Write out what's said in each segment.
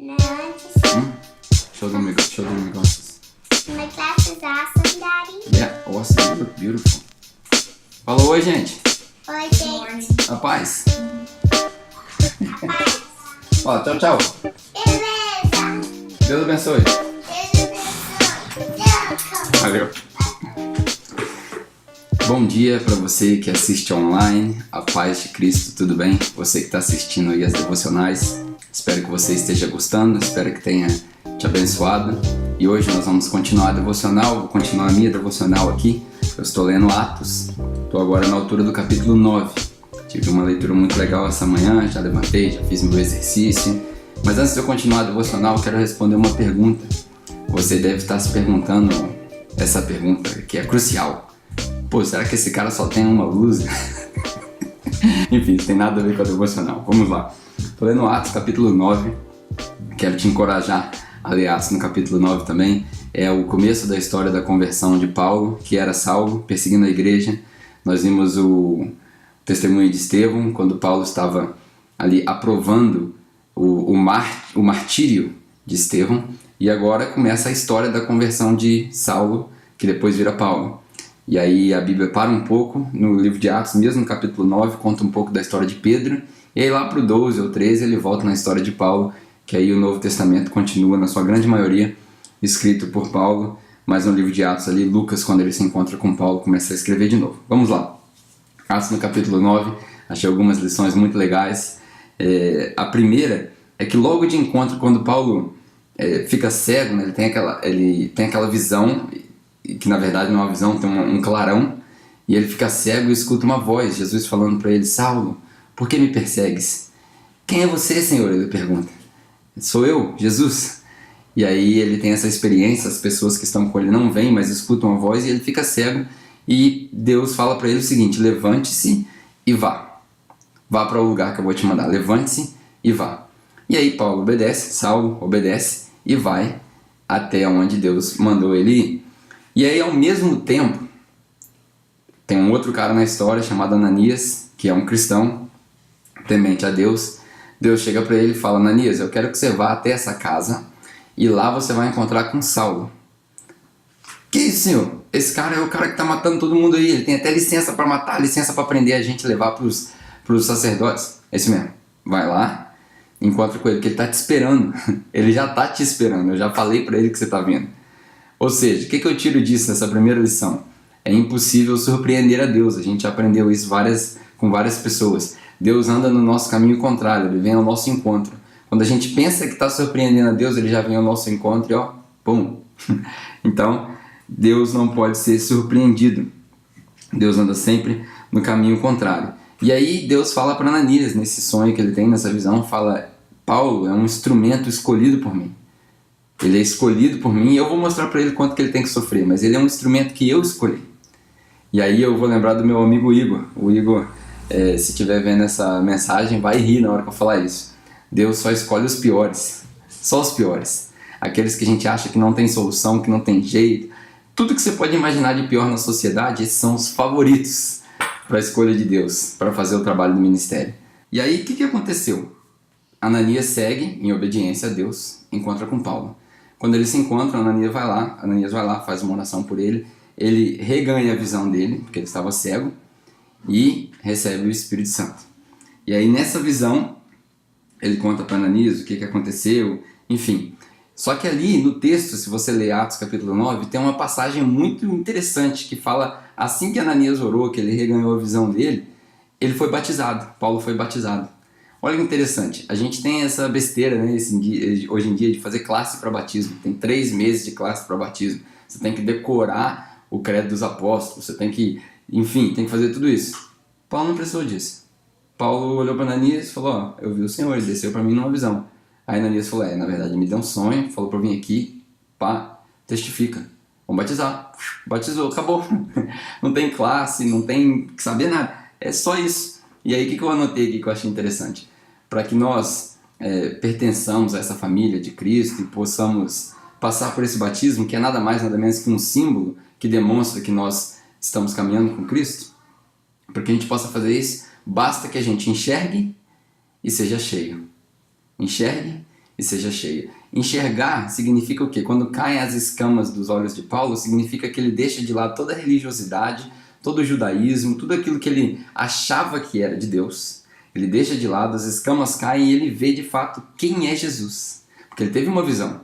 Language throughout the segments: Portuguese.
No, just Show them your glasses. my glasses are awesome, Daddy. Yeah, awesome. You look beautiful. Falou, oi, gente. Oi, gente. A paz. Fala, tchau, tchau. Beleza. Deus abençoe. Valeu. Bom dia para você que assiste online, a paz de Cristo, tudo bem? Você que está assistindo aí as devocionais, espero que você esteja gostando, espero que tenha te abençoado. E hoje nós vamos continuar a devocional, vou continuar a minha devocional aqui. Eu estou lendo Atos, estou agora na altura do capítulo 9. Tive uma leitura muito legal essa manhã, já levantei, já fiz meu exercício. Mas antes de eu continuar a devocional, eu quero responder uma pergunta. Você deve estar se perguntando essa pergunta que é crucial. Pô, será que esse cara só tem uma luz? Enfim, não tem nada a ver com a devocional. Vamos lá. Estou lendo Atos, capítulo 9. Quero te encorajar a ler Atos no capítulo 9 também. É o começo da história da conversão de Paulo, que era Saulo, perseguindo a igreja. Nós vimos o testemunho de Estevão, quando Paulo estava ali aprovando o martírio de Estevão. E agora começa a história da conversão de Saulo, que depois vira Paulo. E aí a Bíblia para um pouco no livro de Atos, mesmo no capítulo 9, conta um pouco da história de Pedro. E aí lá para o 12 ou 13 ele volta na história de Paulo, que aí o Novo Testamento continua na sua grande maioria escrito por Paulo. Mas no livro de Atos ali, Lucas, quando ele se encontra com Paulo, começa a escrever de novo. Vamos lá. Atos no capítulo 9, achei algumas lições muito legais. A primeira é que logo de encontro, quando Paulo fica cego, né, ele tem aquela visão, que na verdade não é uma visão, tem um clarão, e ele fica cego e escuta uma voz, Jesus falando para ele: Saulo, por que me persegues? Quem é você, Senhor? Ele pergunta. Sou eu, Jesus. E aí ele tem essa experiência, as pessoas que estão com ele não veem, mas escutam a voz, e ele fica cego, e Deus fala para ele o seguinte: levante-se e vá. Vá para o lugar que eu vou te mandar, levante-se e vá. E aí Paulo obedece, Saulo obedece e vai até onde Deus mandou ele ir. E aí, ao mesmo tempo, tem um outro cara na história chamado Ananias, que é um cristão, temente a Deus. Deus chega para ele e fala: Ananias, eu quero que você vá até essa casa e lá você vai encontrar com Saulo. Que isso, Senhor? Esse cara é o cara que está matando todo mundo aí. Ele tem até licença para matar, licença para prender a gente e levar para os sacerdotes. É isso mesmo. Vai lá, encontra com ele, que ele está te esperando. Ele já está te esperando. Eu já falei para ele que você está vindo. Ou seja, o que eu tiro disso nessa primeira lição? É impossível surpreender a Deus. A gente aprendeu isso com várias pessoas. Deus anda no nosso caminho contrário, Ele vem ao nosso encontro. Quando a gente pensa que está surpreendendo a Deus, Ele já vem ao nosso encontro e ó, pum! Então, Deus não pode ser surpreendido. Deus anda sempre no caminho contrário. E aí Deus fala para Ananias, nesse sonho que ele tem, nessa visão, fala: Paulo é um instrumento escolhido por mim. Ele é escolhido por mim e eu vou mostrar para ele quanto que ele tem que sofrer, mas ele é um instrumento que eu escolhi. E aí eu vou lembrar do meu amigo Igor. O Igor, se estiver vendo essa mensagem, vai rir na hora que eu falar isso. Deus só escolhe os piores, só os piores. Aqueles que a gente acha que não tem solução, que não tem jeito. Tudo que você pode imaginar de pior na sociedade, esses são os favoritos para a escolha de Deus, para fazer o trabalho do ministério. E aí o que aconteceu? Ananias segue em obediência a Deus, encontra com Paulo. Quando eles se encontram, Ananias vai lá, faz uma oração por ele, ele reganha a visão dele, porque ele estava cego, e recebe o Espírito Santo. E aí nessa visão, ele conta para Ananias o que aconteceu, enfim. Só que ali no texto, se você ler Atos capítulo 9, tem uma passagem muito interessante que fala, assim que Ananias orou, que ele reganhou a visão dele, ele foi batizado, Paulo foi batizado. Olha que interessante, a gente tem essa besteira, né, hoje em dia de fazer classe para batismo. Tem 3 meses de classe para batismo. Você tem que decorar o credo dos apóstolos, você tem que, enfim, tem que fazer tudo isso. Paulo não precisou disso. Paulo olhou para Ananias e falou: ó, eu vi o Senhor, ele desceu para mim numa visão. Aí Ananias falou: na verdade me deu um sonho, falou para eu vir aqui, pá, testifica. Vamos batizar. Batizou, acabou. Não tem classe, não tem que saber nada. É só isso. E aí o que eu anotei aqui que eu achei interessante? Para que nós pertençamos a essa família de Cristo e possamos passar por esse batismo, que é nada mais, nada menos que um símbolo que demonstra que nós estamos caminhando com Cristo. Para que a gente possa fazer isso, basta que a gente enxergue e seja cheio. Enxergue e seja cheia. Enxergar significa o quê? Quando caem as escamas dos olhos de Paulo, significa que ele deixa de lado toda a religiosidade, todo o judaísmo, tudo aquilo que ele achava que era de Deus. Ele deixa de lado, as escamas caem e ele vê de fato quem é Jesus. Porque ele teve uma visão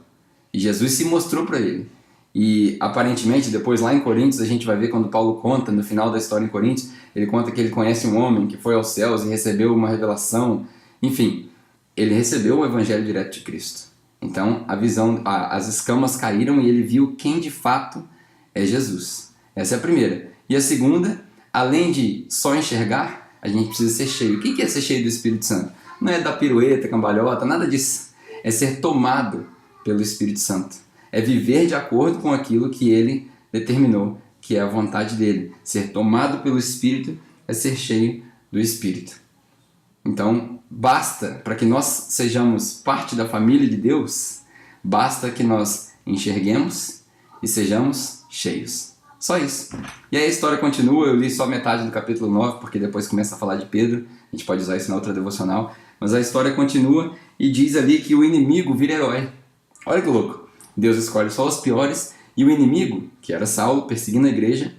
e Jesus se mostrou para ele. E aparentemente, depois lá em Coríntios, a gente vai ver quando Paulo conta, no final da história em Coríntios, ele conta que ele conhece um homem que foi aos céus e recebeu uma revelação. Enfim, ele recebeu o evangelho direto de Cristo. Então, as escamas caíram e ele viu quem de fato é Jesus. Essa é a primeira. E a segunda, além de só enxergar, a gente precisa ser cheio. O que é ser cheio do Espírito Santo? Não é dar pirueta, cambalhota, nada disso. É ser tomado pelo Espírito Santo. É viver de acordo com aquilo que ele determinou, que é a vontade dele. Ser tomado pelo Espírito é ser cheio do Espírito. Então, basta, para que nós sejamos parte da família de Deus, basta que nós enxerguemos e sejamos cheios. Só isso. E aí a história continua, eu li só metade do capítulo 9, porque depois começa a falar de Pedro, a gente pode usar isso na outra devocional, mas a história continua e diz ali que o inimigo vira herói. Olha que louco. Deus escolhe só os piores e o inimigo, que era Saulo, perseguindo a igreja,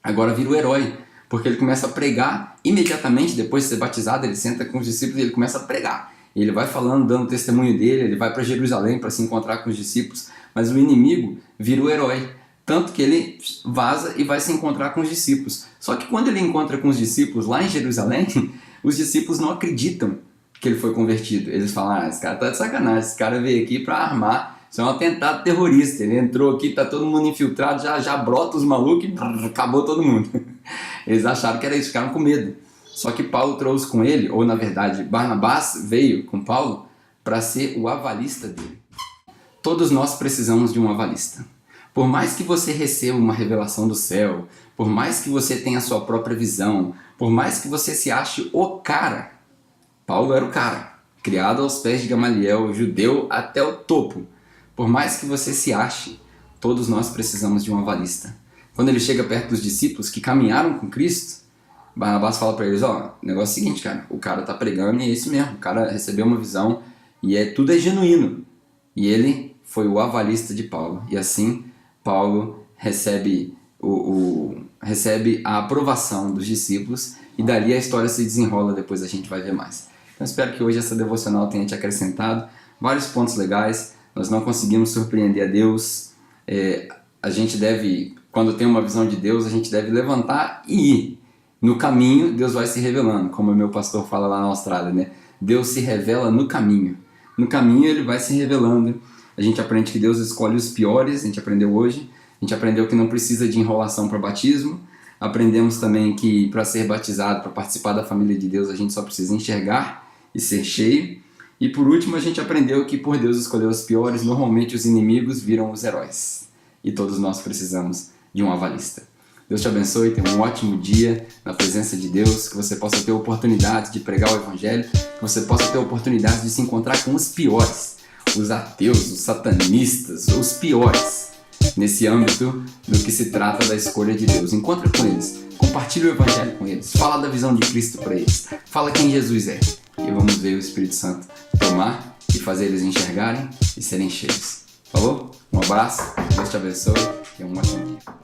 agora vira o herói, porque ele começa a pregar imediatamente, depois de ser batizado, ele senta com os discípulos e ele começa a pregar. Ele vai falando, dando testemunho dele, ele vai para Jerusalém para se encontrar com os discípulos, mas o inimigo vira o herói, tanto que ele vaza e vai se encontrar com os discípulos. Só que quando ele encontra com os discípulos lá em Jerusalém, os discípulos não acreditam que ele foi convertido. Eles falam, esse cara tá de sacanagem, esse cara veio aqui para armar. Isso é um atentado terrorista. Ele entrou aqui, tá todo mundo infiltrado, já brota os malucos e acabou todo mundo. Eles acharam que era isso, ficaram com medo. Só que Paulo trouxe com ele, ou na verdade Barnabás veio com Paulo para ser o avalista dele. Todos nós precisamos de um avalista. Por mais que você receba uma revelação do céu, por mais que você tenha a sua própria visão, por mais que você se ache o cara, Paulo era o cara, criado aos pés de Gamaliel, judeu até o topo. Por mais que você se ache, todos nós precisamos de um avalista. Quando ele chega perto dos discípulos que caminharam com Cristo, Barnabás fala para eles, o negócio é o seguinte, cara, o cara tá pregando e é isso mesmo, o cara recebeu uma visão e tudo é genuíno. E ele foi o avalista de Paulo. E assim, Paulo recebe a aprovação dos discípulos e dali a história se desenrola, depois a gente vai ver mais. Então espero que hoje essa devocional tenha te acrescentado vários pontos legais. Nós não conseguimos surpreender a Deus. A gente deve, quando tem uma visão de Deus, a gente deve levantar e ir. No caminho, Deus vai se revelando, como o meu pastor fala lá na Austrália, né? Deus se revela no caminho. No caminho ele vai se revelando. A gente aprende que Deus escolhe os piores, a gente aprendeu hoje. A gente aprendeu que não precisa de enrolação para batismo. Aprendemos também que para ser batizado, para participar da família de Deus, a gente só precisa enxergar e ser cheio. E por último, a gente aprendeu que por Deus escolher os piores, normalmente os inimigos viram os heróis. E todos nós precisamos de um avalista. Deus te abençoe, tenha um ótimo dia na presença de Deus, que você possa ter a oportunidade de pregar o Evangelho, que você possa ter a oportunidade de se encontrar com os piores, os ateus, os satanistas, os piores, nesse âmbito do que se trata da escolha de Deus. Encontra com eles, compartilha o Evangelho com eles, fala da visão de Cristo para eles, fala quem Jesus é. E vamos ver o Espírito Santo tomar e fazer eles enxergarem e serem cheios. Falou? Um abraço, Deus te abençoe e um ótimo dia.